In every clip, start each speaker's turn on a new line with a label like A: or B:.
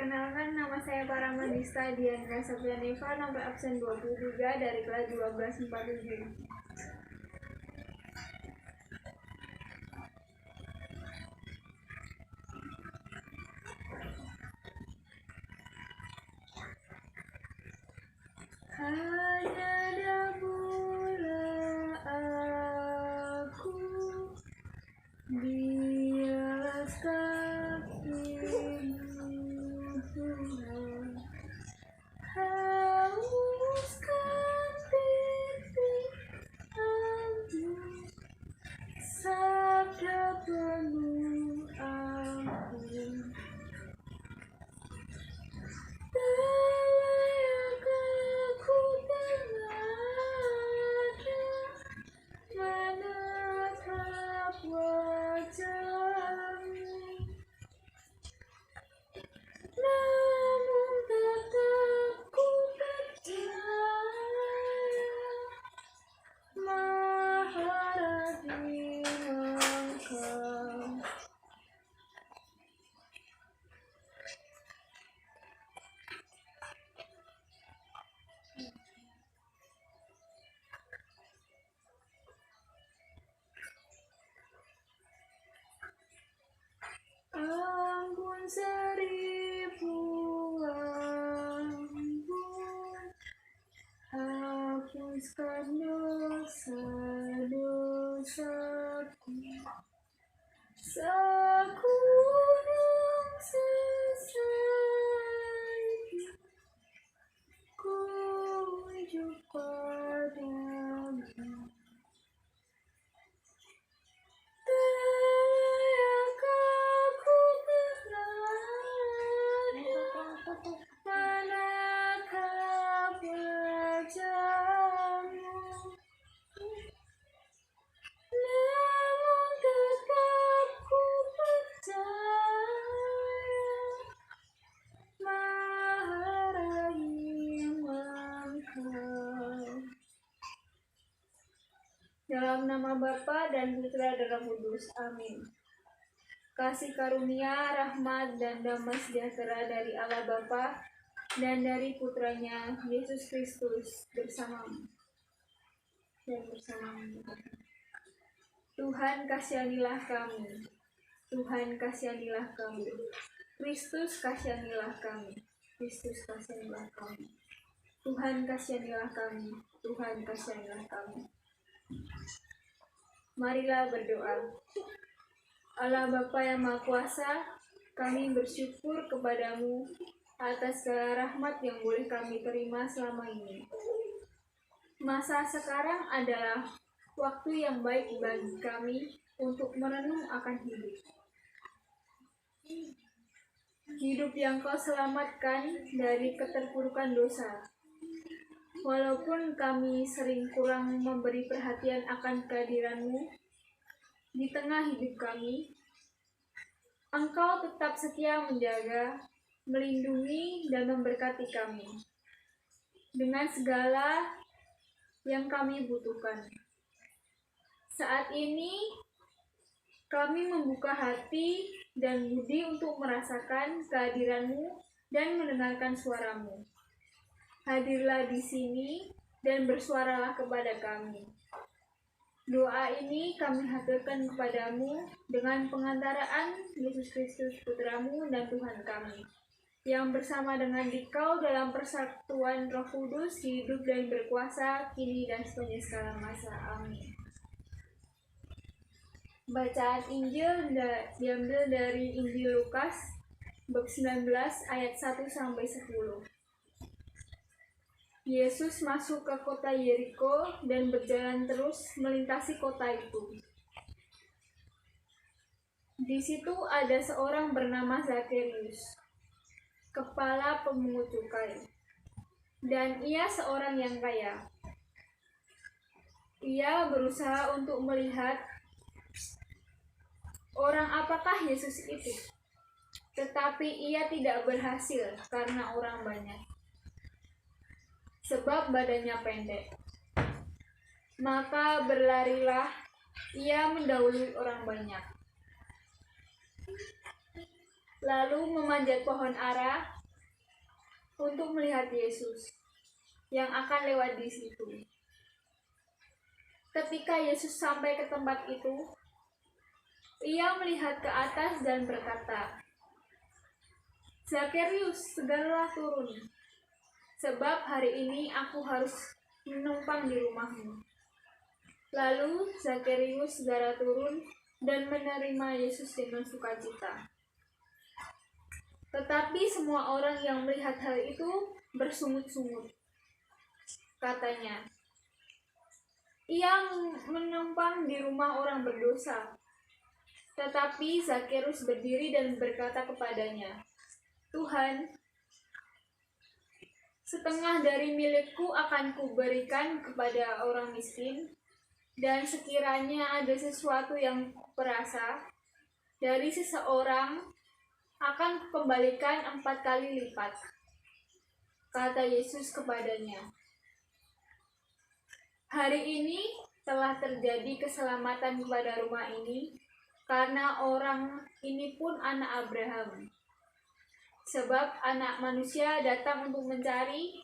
A: Perkenalkan, nama saya Paramadista Diandra Saprianeva, nomor absen 23 dari kelas 1247. Hanya dabulah aku di alas kaki-Mu Tuhan, hauskan pipi aku, sabda penuh aku. Layak aku berada menatap wajah-Mu, namun tetap ku percaya Maha di Engkau. Ampun seribu ampun, hapuskan dosa-dosaku, segunung sesalju ku ujuk padamu. Layak aku berada menatap wajah-Mu, namun tetap ku percaya Maha Rahim Engkau. Dalam nama Bapa dan Putra dan Roh Kudus. Amin. Kasih karunia, rahmat, dan damai sejahtera dari Allah Bapa dan dari Putranya Yesus Kristus bersamamu dan bersamamu. Tuhan kasihanilah kami. Tuhan kasihanilah kami. Kristus kasihanilah kami. Kristus kasihanilah kami. Tuhan kasihanilah kami. Tuhan kasihanilah kami. Marilah berdoa. Allah Bapa yang Maha Kuasa, kami bersyukur kepadamu atas segala rahmat yang boleh kami terima selama ini. Masa sekarang adalah waktu yang baik bagi kami untuk merenung akan hidup. Hidup yang Kau selamatkan dari keterpurukan dosa. Walaupun kami sering kurang memberi perhatian akan kehadiran-Mu di tengah hidup kami, Engkau tetap setia menjaga, melindungi, dan memberkati kami dengan segala yang kami butuhkan. Saat ini, kami membuka hati dan budi untuk merasakan kehadiran-Mu dan mendengarkan suara-Mu. Hadirlah di sini dan bersuaralah kepada kami. Doa ini kami haturkan kepadamu dengan pengantaraan Yesus Kristus Putra-Mu dan Tuhan kami, yang bersama dengan Dikau dalam persatuan Roh Kudus hidup dan berkuasa kini dan sepanjang segala masa. Amin. Bacaan Injil diambil dari Injil Lukas bab 19 ayat 1-10. Yesus masuk ke kota Yeriko dan berjalan terus melintasi kota itu. Di situ ada seorang bernama Zakheus, kepala pemungut cukai, dan ia seorang yang kaya. Ia berusaha untuk melihat orang apakah Yesus itu, tetapi ia tidak berhasil karena orang banyak, sebab badannya pendek. Maka berlarilah ia mendahului orang banyak. lalu memanjat pohon ara untuk melihat Yesus yang akan lewat di situ. Ketika Yesus sampai ke tempat itu, ia melihat ke atas dan berkata, "Zakheus, segeralah turun, sebab hari ini aku harus menumpang di rumahmu." Lalu Zakheus segera turun dan menerima Yesus dengan sukacita. Tetapi semua orang yang melihat hal itu bersungut-sungut. Katanya, "Ia menumpang di rumah orang berdosa." Tetapi Zakheus berdiri dan berkata kepadanya, "Tuhan, setengah dari milikku akan kuberikan kepada orang miskin, dan sekiranya ada sesuatu yang perasa dari seseorang, akan kukembalikan 4 kali lipat." Kata Yesus kepadanya, "Hari ini telah terjadi keselamatan kepada rumah ini, karena orang ini pun anak Abraham. Sebab Anak Manusia datang untuk mencari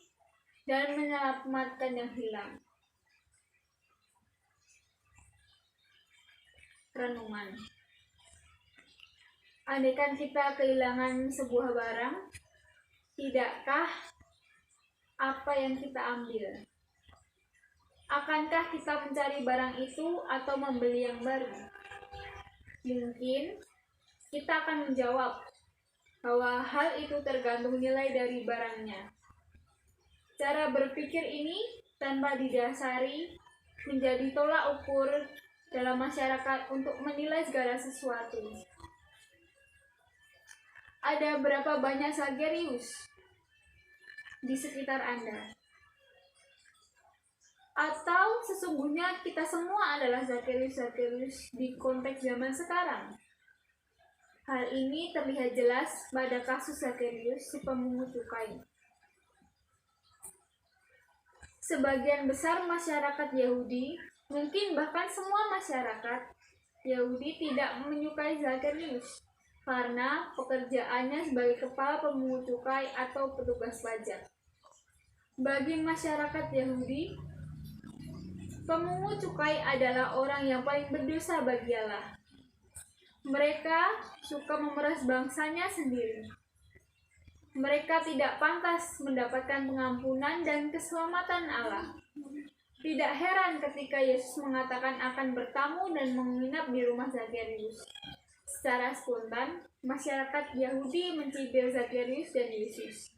A: dan menyelamatkan yang hilang." Renungan. Andaikan kita kehilangan sebuah barang, tidakkah apa yang kita ambil? Akankah kita mencari barang itu atau membeli yang baru? Mungkin kita akan menjawab bahwa hal itu tergantung nilai dari barangnya. Cara berpikir ini tanpa didasari menjadi tolak ukur dalam masyarakat untuk menilai segala sesuatu. Ada berapa banyak Zakheus di sekitar Anda? Atau sesungguhnya kita semua adalah Zakheus di konteks zaman sekarang? Hal ini terlihat jelas pada kasus Zakheus si pemungut cukai. Sebagian besar masyarakat Yahudi, mungkin bahkan semua masyarakat Yahudi tidak menyukai Zakheus karena pekerjaannya sebagai kepala pemungut cukai atau petugas pajak. Bagi masyarakat Yahudi, pemungut cukai adalah orang yang paling berdosa bagi Allah. Mereka suka memeras bangsanya sendiri. Mereka tidak pantas mendapatkan pengampunan dan keselamatan Allah. Tidak heran ketika Yesus mengatakan akan bertamu dan menginap di rumah Zakheus. Secara spontan, masyarakat Yahudi mencibir Zakheus dan Yesus.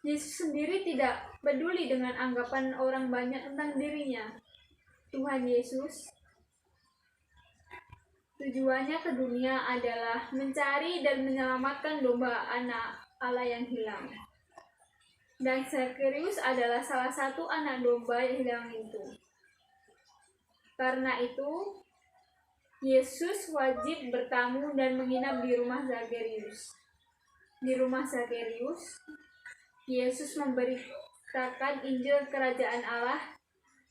A: Yesus sendiri tidak peduli dengan anggapan orang banyak tentang dirinya. Tuhan Yesus tujuannya ke dunia adalah mencari dan menyelamatkan domba anak Allah yang hilang. Dan Zakheus adalah salah satu anak domba yang hilang itu. Karena itu, Yesus wajib bertamu dan menginap di rumah Zakheus. Di rumah Zakheus, Yesus memberitakan Injil Kerajaan Allah,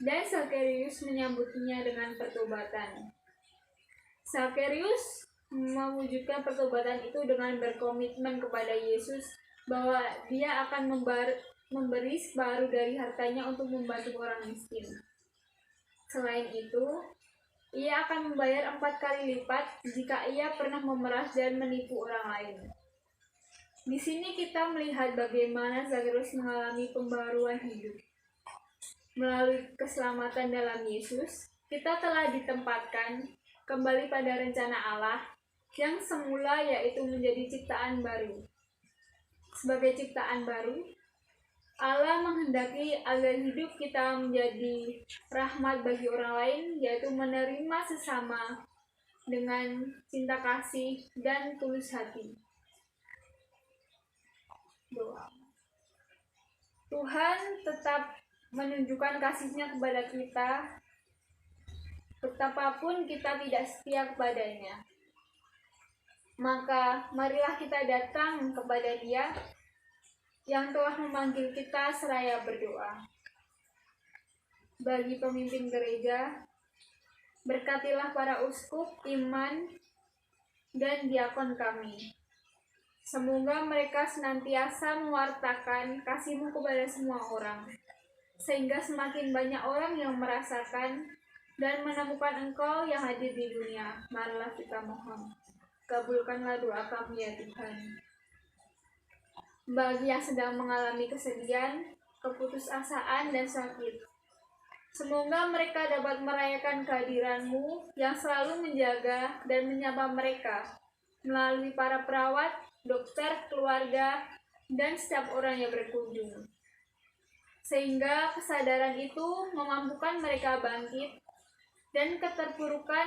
A: dan Zakheus menyambutnya dengan pertobatan. Zakheus mewujudkan pertobatan itu dengan berkomitmen kepada Yesus bahwa dia akan memberi separuh dari hartanya untuk membantu orang miskin. Selain itu, ia akan membayar 4 kali lipat jika ia pernah memeras dan menipu orang lain. Di sini kita melihat bagaimana Zakheus mengalami pembaruan hidup. Melalui keselamatan dalam Yesus, kita telah ditempatkan kembali pada rencana Allah yang semula, yaitu menjadi ciptaan baru. Sebagai ciptaan baru, Allah menghendaki agar hidup kita menjadi rahmat bagi orang lain, yaitu menerima sesama dengan cinta kasih dan tulus hati. Doa. Tuhan tetap menunjukkan kasih-Nya kepada kita, betapapun kita tidak setia kepadanya. Maka marilah kita datang kepada Dia yang telah memanggil kita seraya berdoa. Bagi pemimpin gereja, berkatilah para uskup, iman, dan diakon kami. Semoga mereka senantiasa mewartakan kasih-Mu kepada semua orang, sehingga semakin banyak orang yang merasakan dan menemukan Engkau yang hadir di dunia. Marilah kita mohon. Kabulkanlah doa kami ya Tuhan. Bagi yang sedang mengalami kesedihan, keputusasaan, dan sakit, semoga mereka dapat merayakan kehadiran-Mu yang selalu menjaga dan menyapa mereka melalui para perawat, dokter, keluarga, dan setiap orang yang berkunjung. Sehingga kesadaran itu memampukan mereka bangkit dan keterpurukan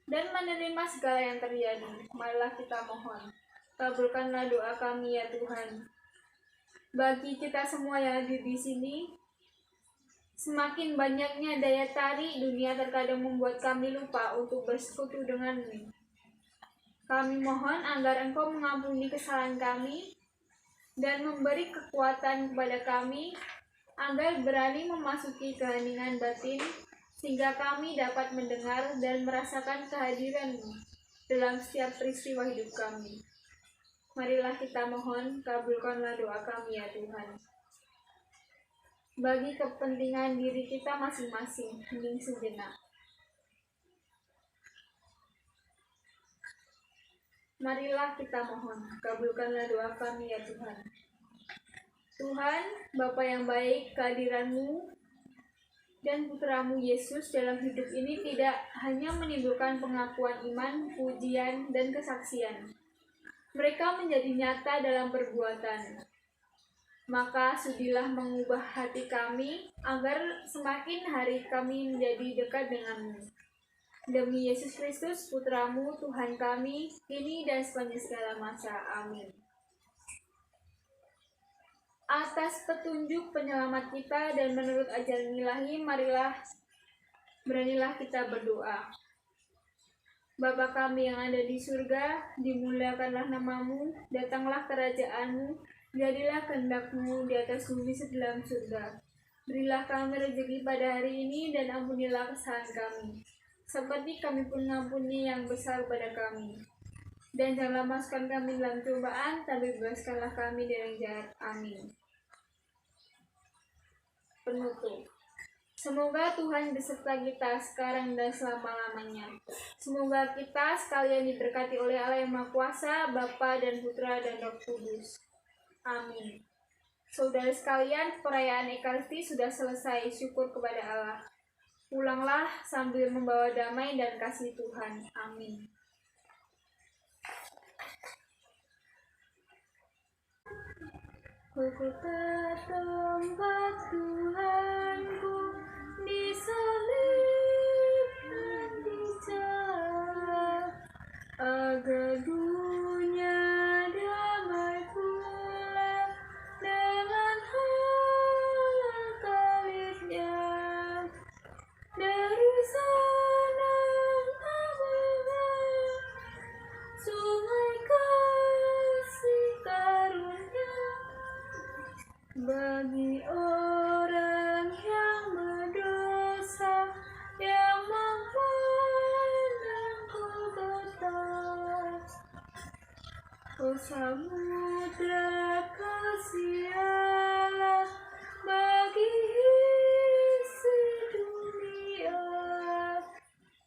A: dan menerima segala yang terjadi. Marilah kita mohon. Kabulkanlah doa kami ya Tuhan. Bagi kita semua yang ada di sini, semakin banyaknya daya tarik dunia terkadang membuat kami lupa untuk bersekutu dengan-Mu. Kami mohon agar Engkau mengampuni kesalahan kami dan memberi kekuatan kepada kami agar berani memasuki keheningan batin, sehingga kami dapat mendengar dan merasakan kehadiran-Mu dalam setiap peristiwa hidup kami. Marilah kita mohon, kabulkanlah doa kami ya Tuhan. Bagi kepentingan diri kita masing-masing, hening sejenak. Marilah kita mohon, kabulkanlah doa kami ya Tuhan. Tuhan, Bapa yang baik, kehadiran-Mu dan Putra-Mu Yesus dalam hidup ini tidak hanya menimbulkan pengakuan iman, pujian, dan kesaksian. Mereka menjadi nyata dalam perbuatan. Maka sudilah mengubah hati kami agar semakin hari kami menjadi dekat dengan-Mu. Demi Yesus Kristus, Putra-Mu, Tuhan kami, kini dan sepanjang segala masa. Amin. Atas petunjuk penyelamat kita dan menurut ajaran ilahi, beranilah kita berdoa. Bapa kami yang ada di surga, dimuliakanlah nama-Mu, datanglah kerajaan-Mu, jadilah kehendak-Mu di atas bumi seperti dalam surga. Berilah kami rezeki pada hari ini dan ampunilah kesalahan kami, seperti kami pun mengampuni yang besar pada kami. Dan janganlah masukkan kami dalam cobaan, tapi bebaskanlah kami dari yang jahat. Amin. Penutup. Semoga Tuhan beserta kita sekarang dan selama-lamanya. Semoga kita sekalian diberkati oleh Allah yang Maha Kuasa, Bapa dan Putra dan Roh Kudus. Amin. Saudara sekalian, perayaan Ekaristi sudah selesai. Syukur kepada Allah. Pulanglah sambil membawa damai dan kasih Tuhan. Amin. Ku tertempat Tuhanku disalib dan dicela, agar dunia damai pula dengan hal-hal dari sana abang sungai kasih karunia bagi orang yang berdosa yang memandang Golgota. Oh samudra kasih Allah bagi isi dunia,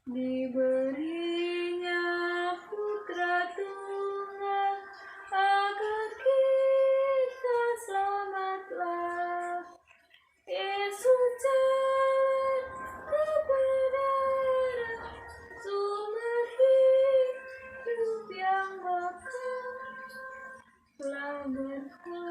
A: diberinya Putra Tunggal agar kita selamatlah. Yesus jalan kebenaran, sumber hidup yang bakal telah berkah.